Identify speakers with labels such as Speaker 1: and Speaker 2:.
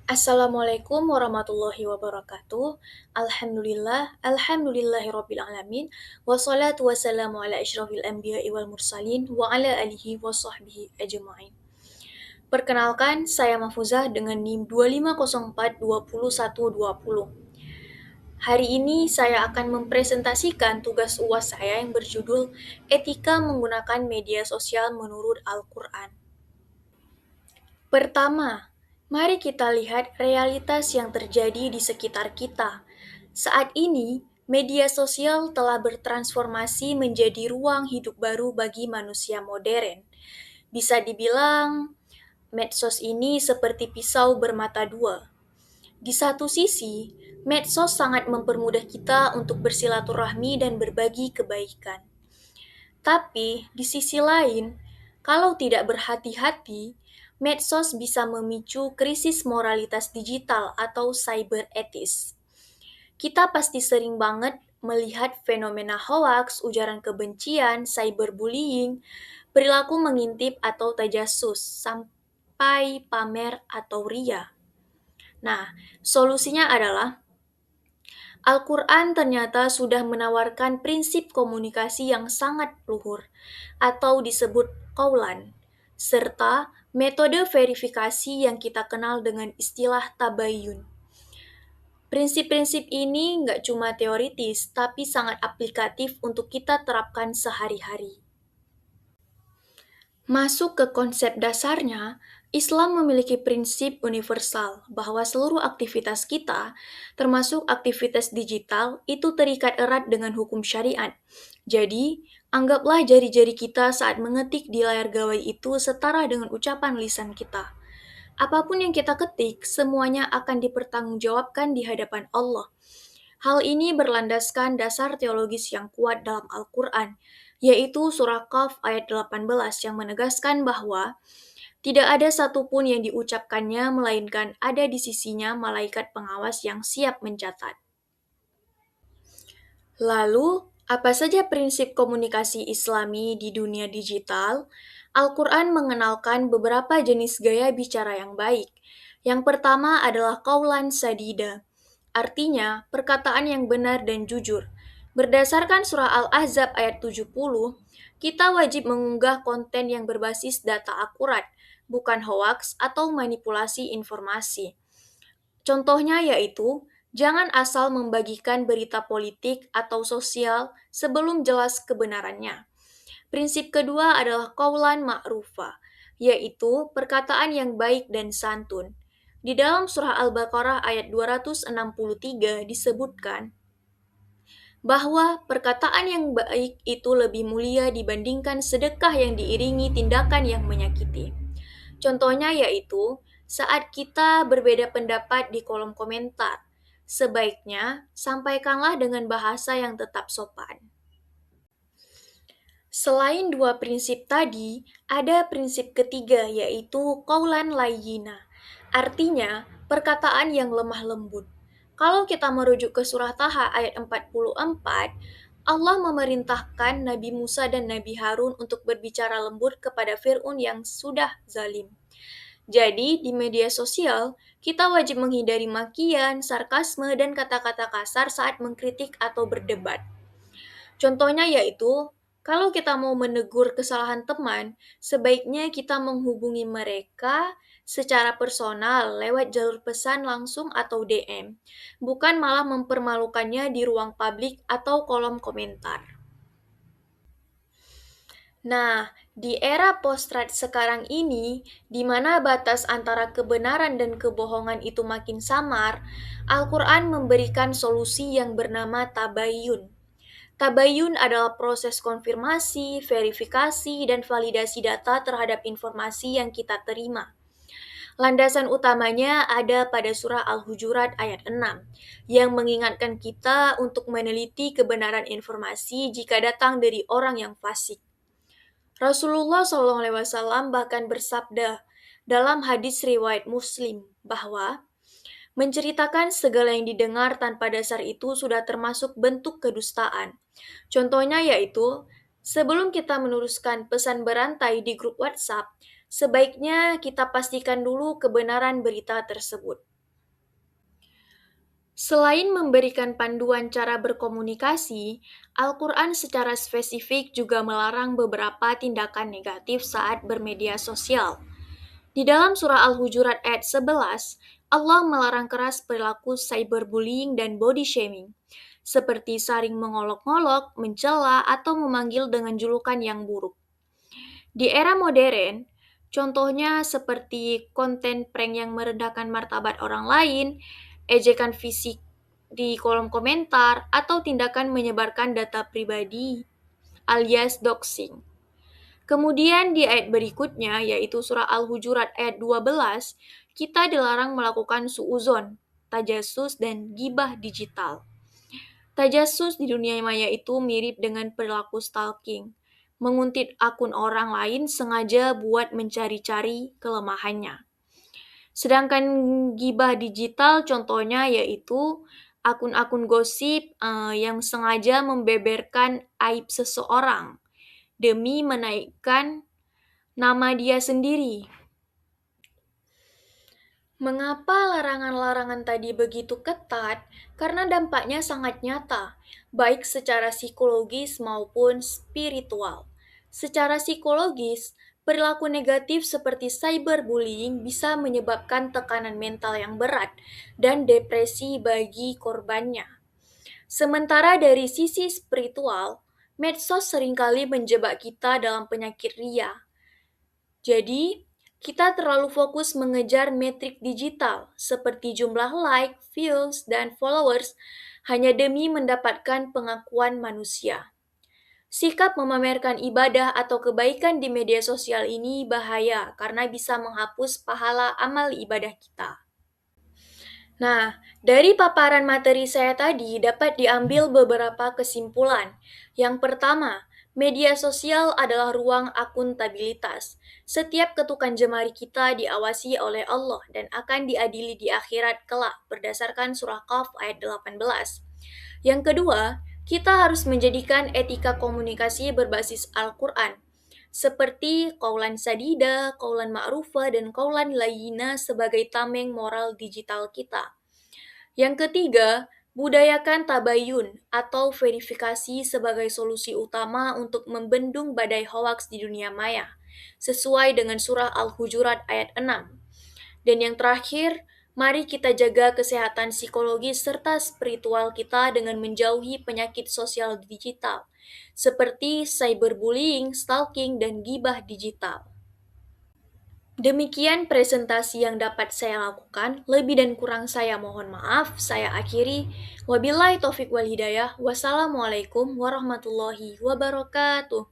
Speaker 1: Assalamualaikum warahmatullahi wabarakatuh. Alhamdulillahirabbil alamin. Wassalatu wassalamu ala asyrofil anbiya'i wal mursalin wa ala alihi wa sahbihi ajma'in. Perkenalkan, saya Mahfuzah dengan NIM 2504202120. Hari ini saya akan mempresentasikan tugas UAS saya yang berjudul Etika Menggunakan Media Sosial Menurut Al-Quran. Pertama, mari kita lihat realitas yang terjadi di sekitar kita. Saat ini, media sosial telah bertransformasi menjadi ruang hidup baru bagi manusia modern. Bisa dibilang, medsos ini seperti pisau bermata dua. Di satu sisi, medsos sangat mempermudah kita untuk bersilaturahmi dan berbagi kebaikan. Tapi, di sisi lain, kalau tidak berhati-hati, medsos bisa memicu krisis moralitas digital atau cyber etis. Kita pasti sering banget melihat fenomena hoaks, ujaran kebencian, cyberbullying, perilaku mengintip atau tajasus, sampai pamer atau ria. Nah, solusinya adalah Al-Quran ternyata sudah menawarkan prinsip komunikasi yang sangat luhur, atau disebut qaulan, serta metode verifikasi yang kita kenal dengan istilah tabayyun. Prinsip-prinsip ini nggak cuma teoritis, tapi sangat aplikatif untuk kita terapkan sehari-hari. Masuk ke konsep dasarnya, Islam memiliki prinsip universal bahwa seluruh aktivitas kita, termasuk aktivitas digital, itu terikat erat dengan hukum syariat. Jadi, anggaplah jari-jari kita saat mengetik di layar gawai itu setara dengan ucapan lisan kita. Apapun yang kita ketik, semuanya akan dipertanggungjawabkan di hadapan Allah. Hal ini berlandaskan dasar teologis yang kuat dalam Al-Quran, yaitu surah Qaf ayat 18 yang menegaskan bahwa tidak ada satupun yang diucapkannya melainkan ada di sisinya malaikat pengawas yang siap mencatat. Lalu, apa saja prinsip komunikasi Islami di dunia digital? Al-Quran mengenalkan beberapa jenis gaya bicara yang baik. Yang pertama adalah qaulan sadida, artinya perkataan yang benar dan jujur. Berdasarkan surah Al-Ahzab ayat 70, kita wajib mengunggah konten yang berbasis data akurat, bukan hoaks atau manipulasi informasi. Contohnya yaitu, jangan asal membagikan berita politik atau sosial sebelum jelas kebenarannya. Prinsip kedua adalah qaulan ma'rufa, yaitu perkataan yang baik dan santun. Di dalam surah Al-Baqarah ayat 263 disebutkan bahwa perkataan yang baik itu lebih mulia dibandingkan sedekah yang diiringi tindakan yang menyakiti. Contohnya yaitu saat kita berbeda pendapat di kolom komentar, sebaiknya sampaikanlah dengan bahasa yang tetap sopan. Selain dua prinsip tadi, ada prinsip ketiga yaitu qaulan layyina. Artinya, perkataan yang lemah lembut. Kalau kita merujuk ke surah Taha ayat 44, Allah memerintahkan Nabi Musa dan Nabi Harun untuk berbicara lembut kepada Fir'aun yang sudah zalim. Jadi, di media sosial, kita wajib menghindari makian, sarkasme, dan kata-kata kasar saat mengkritik atau berdebat. Contohnya yaitu, kalau kita mau menegur kesalahan teman, sebaiknya kita menghubungi mereka secara personal lewat jalur pesan langsung atau DM, bukan malah mempermalukannya di ruang publik atau kolom komentar. Nah, di era post-truth sekarang ini, di mana batas antara kebenaran dan kebohongan itu makin samar, Al-Quran memberikan solusi yang bernama tabayyun. Tabayyun adalah proses konfirmasi, verifikasi, dan validasi data terhadap informasi yang kita terima. Landasan utamanya ada pada surah Al-Hujurat ayat 6, yang mengingatkan kita untuk meneliti kebenaran informasi jika datang dari orang yang fasik. Rasulullah SAW bahkan bersabda dalam hadis riwayat Muslim bahwa menceritakan segala yang didengar tanpa dasar itu sudah termasuk bentuk kedustaan. Contohnya yaitu, sebelum kita meneruskan pesan berantai di grup WhatsApp, sebaiknya kita pastikan dulu kebenaran berita tersebut. Selain memberikan panduan cara berkomunikasi, Al-Quran secara spesifik juga melarang beberapa tindakan negatif saat bermedia sosial. Di dalam surah Al-Hujurat ayat 11, Allah melarang keras perilaku cyberbullying dan body shaming, seperti saling mengolok-ngolok, mencela, atau memanggil dengan julukan yang buruk. Di era modern, contohnya seperti konten prank yang merendahkan martabat orang lain, ejekan fisik di kolom komentar, atau tindakan menyebarkan data pribadi alias doxing. Kemudian di ayat berikutnya, yaitu surah Al-Hujurat ayat 12, kita dilarang melakukan suuzon, tajasus, dan gibah digital. Tajasus di dunia maya itu mirip dengan perilaku stalking, menguntit akun orang lain sengaja buat mencari-cari kelemahannya. Sedangkan gibah digital contohnya yaitu akun-akun gosip yang sengaja membeberkan aib seseorang demi menaikkan nama dia sendiri. Mengapa larangan-larangan tadi begitu ketat? Karena dampaknya sangat nyata, baik secara psikologis maupun spiritual. Secara psikologis, perilaku negatif seperti cyberbullying bisa menyebabkan tekanan mental yang berat dan depresi bagi korbannya. Sementara dari sisi spiritual, medsos seringkali menjebak kita dalam penyakit ria. Jadi, kita terlalu fokus mengejar metrik digital seperti jumlah like, views, dan followers hanya demi mendapatkan pengakuan manusia. Sikap memamerkan ibadah atau kebaikan di media sosial ini bahaya karena bisa menghapus pahala amal ibadah kita. Nah, dari paparan materi saya tadi dapat diambil beberapa kesimpulan. Yang pertama, media sosial adalah ruang akuntabilitas. Setiap ketukan jemari kita diawasi oleh Allah dan akan diadili di akhirat kelak berdasarkan surah Qaf ayat 18. Yang kedua, kita harus menjadikan etika komunikasi berbasis Al-Quran, seperti kaulan sadida, kaulan ma'rufa, dan kaulan layyina sebagai tameng moral digital kita. Yang ketiga, budayakan tabayun atau verifikasi sebagai solusi utama untuk membendung badai hoaks di dunia maya, sesuai dengan surah Al-Hujurat ayat 6. Dan yang terakhir, mari kita jaga kesehatan psikologis serta spiritual kita dengan menjauhi penyakit sosial digital, seperti cyberbullying, stalking, dan gibah digital. Demikian presentasi yang dapat saya lakukan. Lebih dan kurang saya mohon maaf. Saya akhiri. Wabillahi taufik wal hidayah. Wassalamualaikum warahmatullahi wabarakatuh.